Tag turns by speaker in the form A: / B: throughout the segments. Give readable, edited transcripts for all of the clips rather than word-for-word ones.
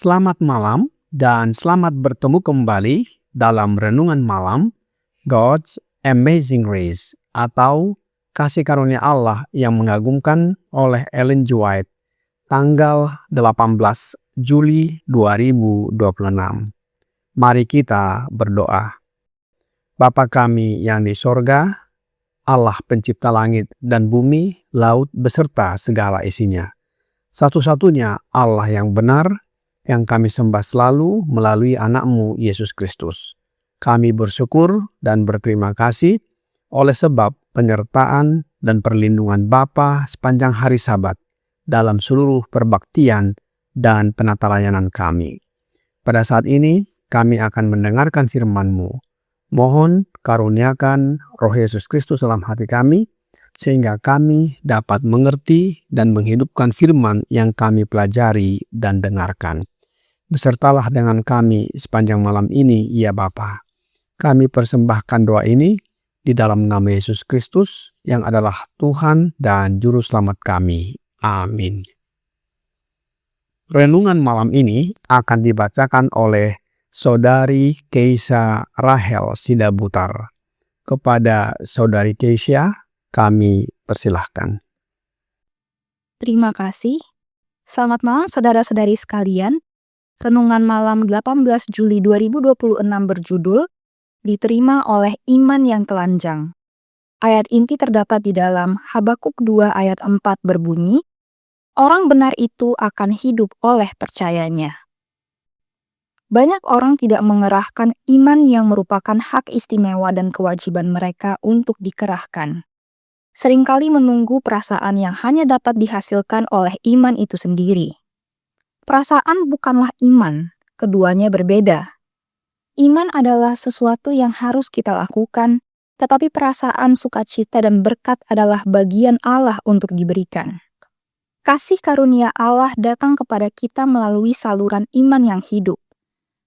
A: Selamat malam dan selamat bertemu kembali dalam Renungan Malam God's Amazing Grace atau Kasih Karunia Allah yang mengagumkan oleh Ellen G. White tanggal 18 Juli 2026. Mari kita berdoa. Bapa kami yang di sorga, Allah pencipta langit dan bumi, laut beserta segala isinya. Satu-satunya Allah yang benar, yang kami sembah selalu melalui anak-Mu Yesus Kristus. Kami bersyukur dan berterima kasih oleh sebab penyertaan dan perlindungan Bapa sepanjang hari Sabat dalam seluruh perbaktian dan penata layanan kami. Pada saat ini kami akan mendengarkan firman-Mu. Mohon karuniakan Roh Yesus Kristus dalam hati kami, sehingga kami dapat mengerti dan menghidupkan firman yang kami pelajari dan dengarkan. Besertalah dengan kami sepanjang malam ini, ya Bapa. Kami persembahkan doa ini di dalam nama Yesus Kristus yang adalah Tuhan dan Juru Selamat kami. Amin. Renungan malam ini akan dibacakan oleh Saudari Keisha Rahel Sidabutar. Kepada Saudari Keisha, kami persilahkan.
B: Terima kasih. Selamat malam saudara-saudari sekalian. Renungan malam 18 Juli 2026 berjudul Diterima oleh Iman yang Telanjang. Ayat inti terdapat di dalam Habakuk 2 ayat 4 berbunyi, orang benar itu akan hidup oleh percayanya. Banyak orang tidak mengerahkan iman yang merupakan hak istimewa dan kewajiban mereka untuk dikerahkan. Seringkali menunggu perasaan yang hanya dapat dihasilkan oleh iman itu sendiri. Perasaan bukanlah iman, keduanya berbeda. Iman adalah sesuatu yang harus kita lakukan, tetapi perasaan sukacita dan berkat adalah bagian Allah untuk diberikan. Kasih karunia Allah datang kepada kita melalui saluran iman yang hidup,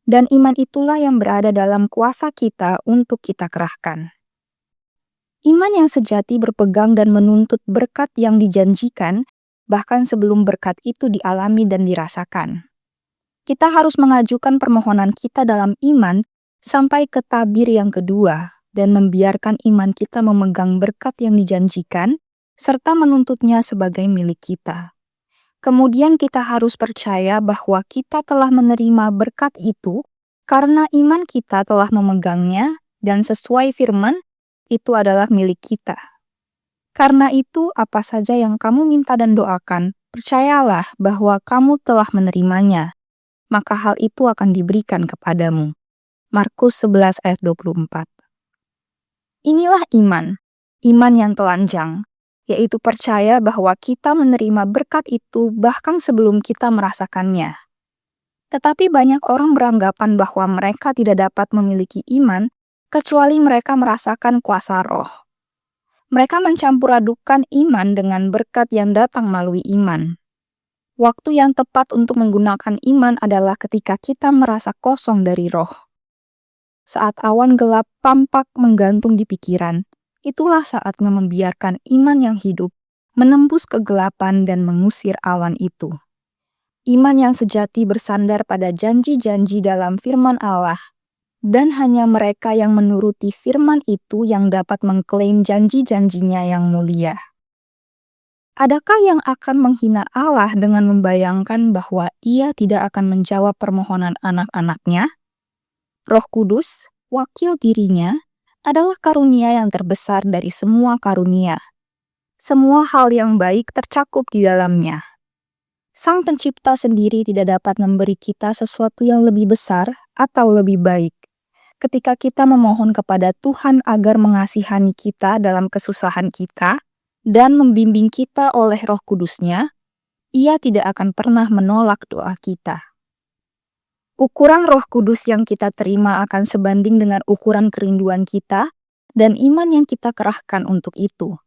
B: dan iman itulah yang berada dalam kuasa kita untuk kita kerahkan. Iman yang sejati berpegang dan menuntut berkat yang dijanjikan, bahkan sebelum berkat itu dialami dan dirasakan. Kita harus mengajukan permohonan kita dalam iman sampai ke tabir yang kedua dan membiarkan iman kita memegang berkat yang dijanjikan serta menuntutnya sebagai milik kita. Kemudian kita harus percaya bahwa kita telah menerima berkat itu karena iman kita telah memegangnya dan sesuai firman, itu adalah milik kita. Karena itu, apa saja yang kamu minta dan doakan, percayalah bahwa kamu telah menerimanya, maka hal itu akan diberikan kepadamu. Markus 11 ayat 24. Inilah iman yang telanjang, yaitu percaya bahwa kita menerima berkat itu bahkan sebelum kita merasakannya. Tetapi banyak orang beranggapan bahwa mereka tidak dapat memiliki iman kecuali mereka merasakan kuasa roh. Mereka mencampur adukan iman dengan berkat yang datang melalui iman. Waktu yang tepat untuk menggunakan iman adalah ketika kita merasa kosong dari roh. Saat awan gelap tampak menggantung di pikiran, itulah saatnya membiarkan iman yang hidup menembus kegelapan dan mengusir awan itu. Iman yang sejati bersandar pada janji-janji dalam firman Allah, dan hanya mereka yang menuruti firman itu yang dapat mengklaim janji-janjinya yang mulia. Adakah yang akan menghina Allah dengan membayangkan bahwa Ia tidak akan menjawab permohonan anak-anaknya? Roh Kudus, wakil dirinya, adalah karunia yang terbesar dari semua karunia. Semua hal yang baik tercakup di dalamnya. Sang Pencipta sendiri tidak dapat memberi kita sesuatu yang lebih besar atau lebih baik. Ketika kita memohon kepada Tuhan agar mengasihani kita dalam kesusahan kita dan membimbing kita oleh Roh Kudus-Nya, Ia tidak akan pernah menolak doa kita. Ukuran Roh Kudus yang kita terima akan sebanding dengan ukuran kerinduan kita dan iman yang kita kerahkan untuk itu.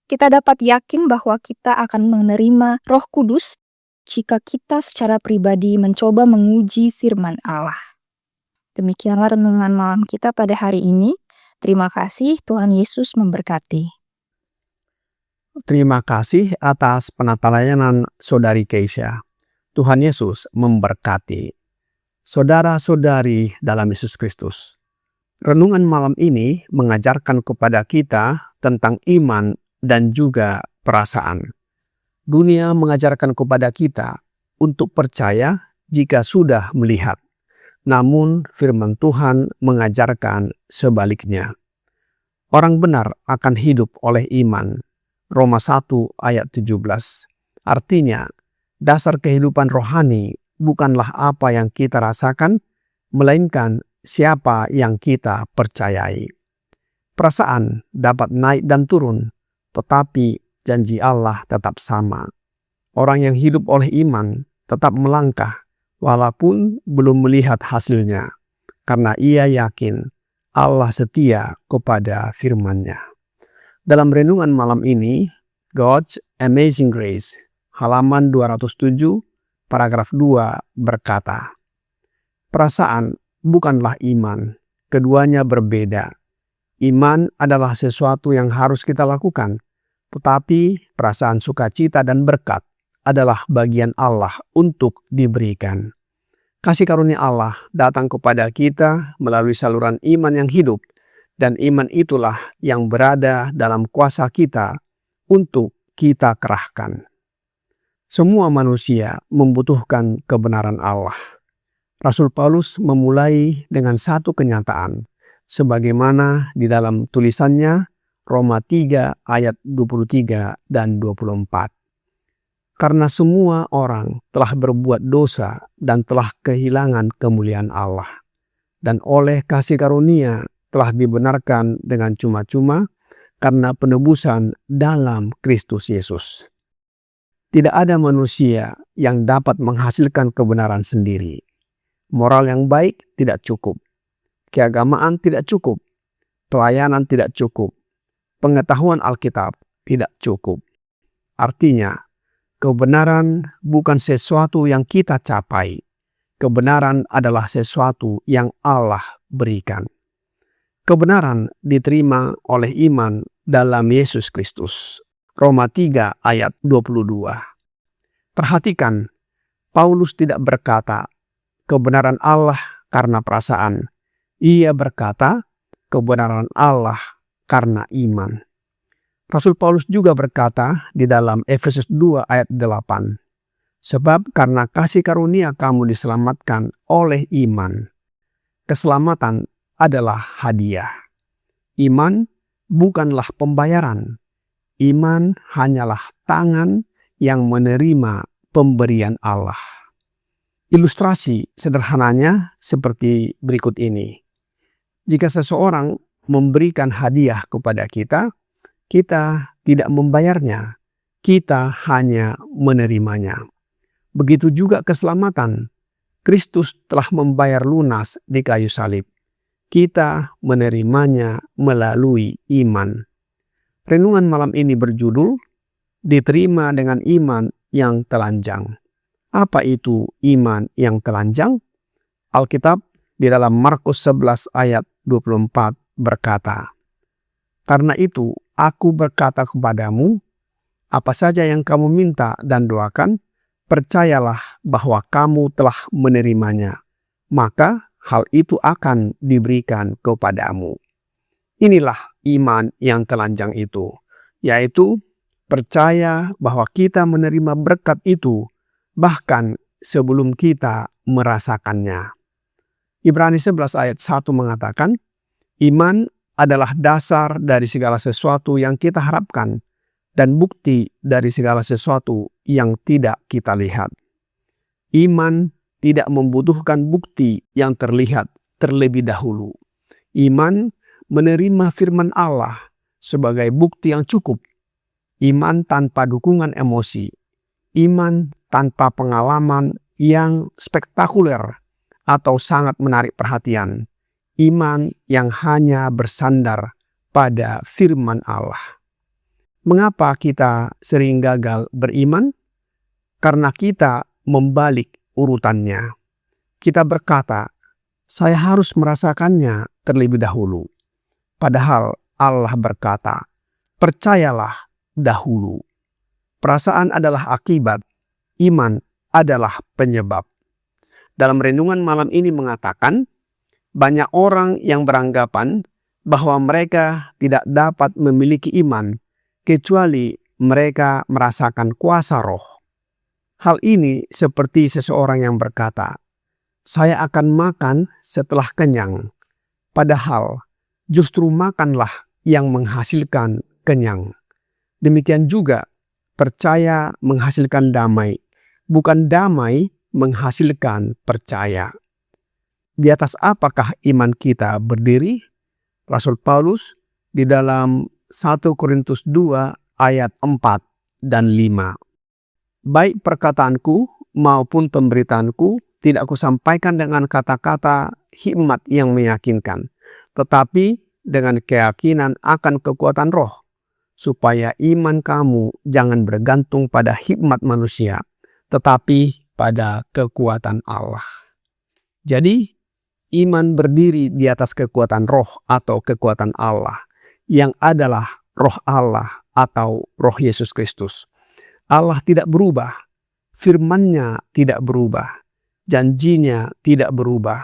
B: Kita dapat yakin bahwa kita akan menerima Roh Kudus jika kita secara pribadi mencoba menguji firman Allah. Demikianlah renungan malam kita pada hari ini. Terima kasih, Tuhan Yesus memberkati.
A: Terima kasih atas penata layanan Saudari Keisha. Tuhan Yesus memberkati. Saudara-saudari dalam Yesus Kristus, renungan malam ini mengajarkan kepada kita tentang iman dan juga perasaan. Dunia mengajarkan kepada kita untuk percaya jika sudah melihat. Namun firman Tuhan mengajarkan sebaliknya. Orang benar akan hidup oleh iman. Roma 1 ayat 17. Artinya, dasar kehidupan rohani bukanlah apa yang kita rasakan, melainkan siapa yang kita percayai. Perasaan dapat naik dan turun, tetapi janji Allah tetap sama. Orang yang hidup oleh iman tetap melangkah, walaupun belum melihat hasilnya, karena ia yakin Allah setia kepada firman-Nya. Dalam renungan malam ini, God's Amazing Grace, halaman 207, paragraf 2 berkata, perasaan bukanlah iman, keduanya berbeda. Iman adalah sesuatu yang harus kita lakukan, tetapi perasaan sukacita dan berkat adalah bagian Allah untuk diberikan. Kasih karunia Allah datang kepada kita melalui saluran iman yang hidup, dan iman itulah yang berada dalam kuasa kita untuk kita kerahkan. Semua manusia membutuhkan kebenaran Allah. Rasul Paulus memulai dengan satu kenyataan, sebagaimana di dalam tulisannya Roma 3 ayat 23 dan 24. Karena semua orang telah berbuat dosa dan telah kehilangan kemuliaan Allah, dan oleh kasih karunia telah dibenarkan dengan cuma-cuma karena penebusan dalam Kristus Yesus. Tidak ada manusia yang dapat menghasilkan kebenaran sendiri. Moral yang baik tidak cukup. Keagamaan tidak cukup. Pelayanan tidak cukup. Pengetahuan Alkitab tidak cukup. Artinya, kebenaran bukan sesuatu yang kita capai. Kebenaran adalah sesuatu yang Allah berikan. Kebenaran diterima oleh iman dalam Yesus Kristus. Roma 3 ayat 22. Perhatikan, Paulus tidak berkata, kebenaran Allah karena perasaan. Ia berkata, kebenaran Allah karena iman. Rasul Paulus juga berkata di dalam Efesus 2 ayat 8, sebab karena kasih karunia kamu diselamatkan oleh iman. Keselamatan adalah hadiah. Iman bukanlah pembayaran. Iman hanyalah tangan yang menerima pemberian Allah. Ilustrasi sederhananya seperti berikut ini. Jika seseorang memberikan hadiah kepada kita, kita tidak membayarnya, kita hanya menerimanya. Begitu juga keselamatan. Kristus telah membayar lunas di kayu salib. Kita menerimanya melalui iman. Renungan malam ini berjudul, diterima dengan iman yang telanjang. Apa itu iman yang telanjang? Alkitab di dalam Markus 11 ayat 24 berkata, karena itu aku berkata kepadamu, apa saja yang kamu minta dan doakan, percayalah bahwa kamu telah menerimanya, maka hal itu akan diberikan kepadamu. Inilah iman yang telanjang itu, yaitu percaya bahwa kita menerima berkat itu bahkan sebelum kita merasakannya. Ibrani 11 ayat 1 mengatakan, iman adalah dasar dari segala sesuatu yang kita harapkan dan bukti dari segala sesuatu yang tidak kita lihat. Iman tidak membutuhkan bukti yang terlihat terlebih dahulu. Iman menerima firman Allah sebagai bukti yang cukup. Iman tanpa dukungan emosi. Iman tanpa pengalaman yang spektakuler atau sangat menarik perhatian. Iman yang hanya bersandar pada firman Allah. Mengapa kita sering gagal beriman? Karena kita membalik urutannya. Kita berkata, saya harus merasakannya terlebih dahulu. Padahal Allah berkata, percayalah dahulu. Perasaan adalah akibat, iman adalah penyebab. Dalam renungan malam ini mengatakan, banyak orang yang beranggapan bahwa mereka tidak dapat memiliki iman kecuali mereka merasakan kuasa roh. Hal ini seperti seseorang yang berkata, saya akan makan setelah kenyang. Padahal justru makanlah yang menghasilkan kenyang. Demikian juga percaya menghasilkan damai, bukan damai menghasilkan percaya. Di atas apakah iman kita berdiri? Rasul Paulus di dalam 1 Korintus 2 ayat 4 dan 5. Baik perkataanku maupun pemberitaanku tidak kusampaikan dengan kata-kata hikmat yang meyakinkan, tetapi dengan keyakinan akan kekuatan roh, supaya iman kamu jangan bergantung pada hikmat manusia, tetapi pada kekuatan Allah. Jadi, iman berdiri di atas kekuatan roh atau kekuatan Allah, yang adalah roh Allah atau roh Yesus Kristus. Allah tidak berubah, firman-Nya tidak berubah, janjinya tidak berubah,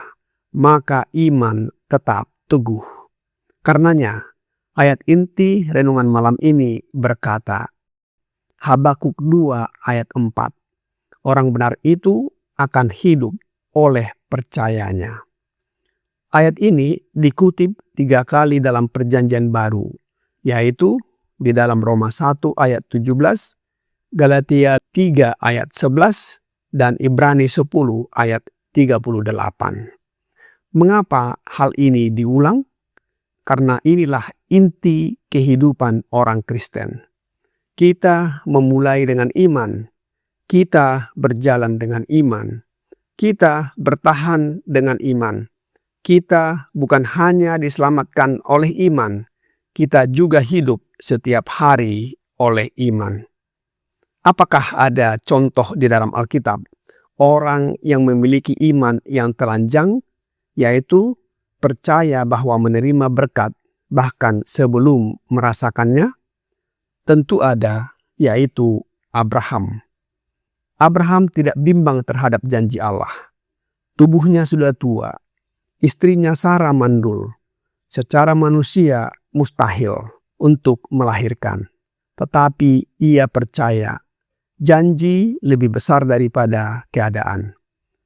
A: maka iman tetap teguh. Karenanya, ayat inti renungan malam ini berkata, Habakuk 2 ayat 4, orang benar itu akan hidup oleh percayanya. Ayat ini dikutip 3 kali dalam Perjanjian Baru, yaitu di dalam Roma 1 ayat 17, Galatia 3 ayat 11, dan Ibrani 10 ayat 38. Mengapa hal ini diulang? Karena inilah inti kehidupan orang Kristen. Kita memulai dengan iman, kita berjalan dengan iman, kita bertahan dengan iman. Kita bukan hanya diselamatkan oleh iman, kita juga hidup setiap hari oleh iman. Apakah ada contoh di dalam Alkitab orang yang memiliki iman yang telanjang, yaitu percaya bahwa menerima berkat bahkan sebelum merasakannya? Tentu ada, yaitu Abraham. Abraham tidak bimbang terhadap janji Allah. Tubuhnya sudah tua, istrinya Sarah mandul. Secara manusia mustahil untuk melahirkan. Tetapi ia percaya janji lebih besar daripada keadaan.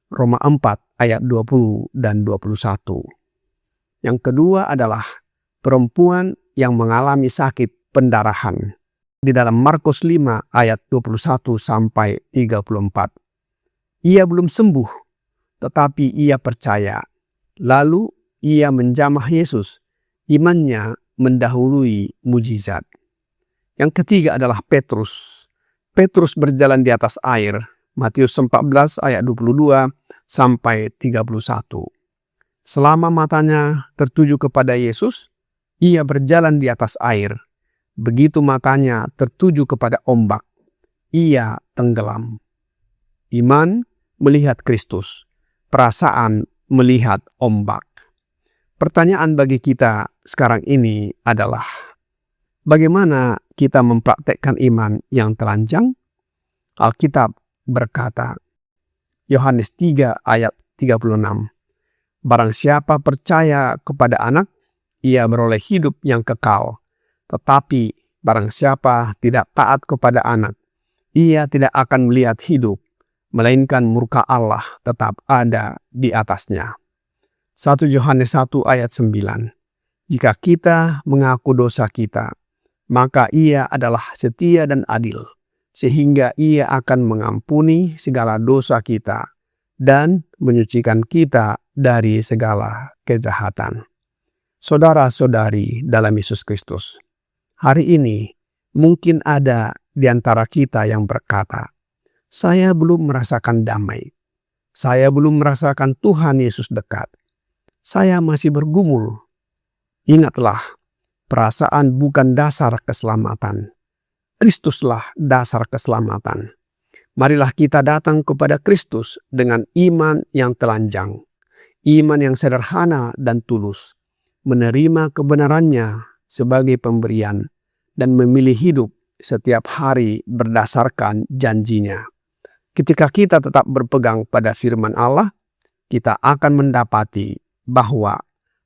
A: Roma 4 ayat 20 dan 21. Yang kedua adalah perempuan yang mengalami sakit pendarahan. Di dalam Markus 5 ayat 21 sampai 34. Ia belum sembuh, tetapi ia percaya. Lalu ia menjamah Yesus. Imannya mendahului mujizat. Yang ketiga adalah Petrus. Petrus berjalan di atas air. Matius 14 ayat 22 sampai 31. Selama matanya tertuju kepada Yesus, ia berjalan di atas air. Begitu matanya tertuju kepada ombak, ia tenggelam. Iman melihat Kristus, perasaan melihat ombak. Pertanyaan bagi kita sekarang ini adalah, bagaimana kita mempraktekkan iman yang telanjang? Alkitab berkata, Yohanes 3 ayat 36, barang siapa percaya kepada anak, ia beroleh hidup yang kekal. Tetapi barang siapa tidak taat kepada anak, ia tidak akan melihat hidup, melainkan murka Allah tetap ada di atasnya. 1 Yohanes 1 ayat 9. Jika kita mengaku dosa kita, maka ia adalah setia dan adil, sehingga ia akan mengampuni segala dosa kita dan menyucikan kita dari segala kejahatan. Saudara-saudari dalam Yesus Kristus, hari ini mungkin ada di antara kita yang berkata, saya belum merasakan damai. Saya belum merasakan Tuhan Yesus dekat. Saya masih bergumul. Ingatlah, Perasaan bukan dasar keselamatan. Kristuslah dasar keselamatan. Marilah kita datang kepada Kristus dengan iman yang telanjang, iman yang sederhana dan tulus, menerima kebenarannya sebagai pemberian, dan memilih hidup setiap hari berdasarkan janjinya. Ketika kita tetap berpegang pada firman Allah, kita akan mendapati bahwa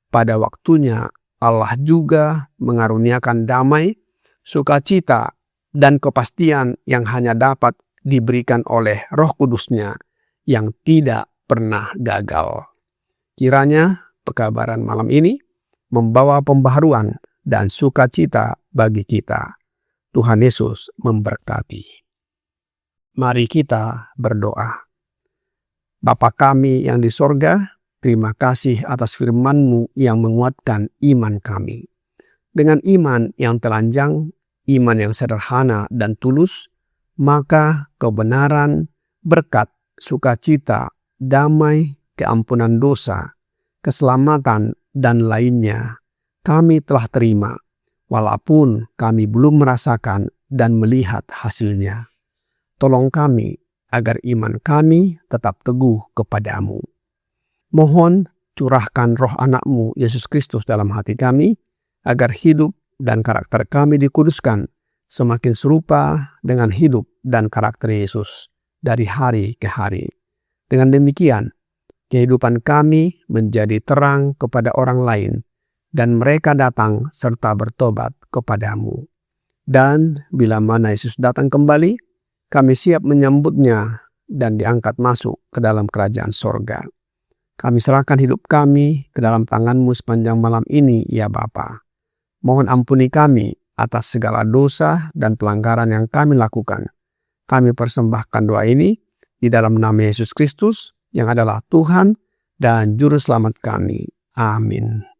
A: pada waktunya Allah juga mengaruniakan damai, sukacita, dan kepastian yang hanya dapat diberikan oleh Roh Kudus-Nya yang tidak pernah gagal. Kiranya pekabaran malam ini membawa pembaharuan dan sukacita bagi kita. Tuhan Yesus memberkati. Mari kita berdoa. Bapa kami yang di sorga, terima kasih atas firman-Mu yang menguatkan iman kami. Dengan iman yang telanjang, iman yang sederhana dan tulus, maka kebenaran, berkat, sukacita, damai, keampunan dosa, keselamatan, dan lainnya kami telah terima, walaupun kami belum merasakan dan melihat hasilnya. Tolong kami agar iman kami tetap teguh kepadamu. Mohon curahkan roh anak-Mu Yesus Kristus dalam hati kami, agar hidup dan karakter kami dikuduskan semakin serupa dengan hidup dan karakter Yesus dari hari ke hari. Dengan demikian, kehidupan kami menjadi terang kepada orang lain, dan mereka datang serta bertobat kepadamu. Dan bila mana Yesus datang kembali, kami siap menyambutnya dan diangkat masuk ke dalam kerajaan sorga. Kami serahkan hidup kami ke dalam tangan-Mu sepanjang malam ini, ya Bapa. Mohon ampuni kami atas segala dosa dan pelanggaran yang kami lakukan. Kami persembahkan doa ini di dalam nama Yesus Kristus yang adalah Tuhan dan Juru Selamat kami. Amin.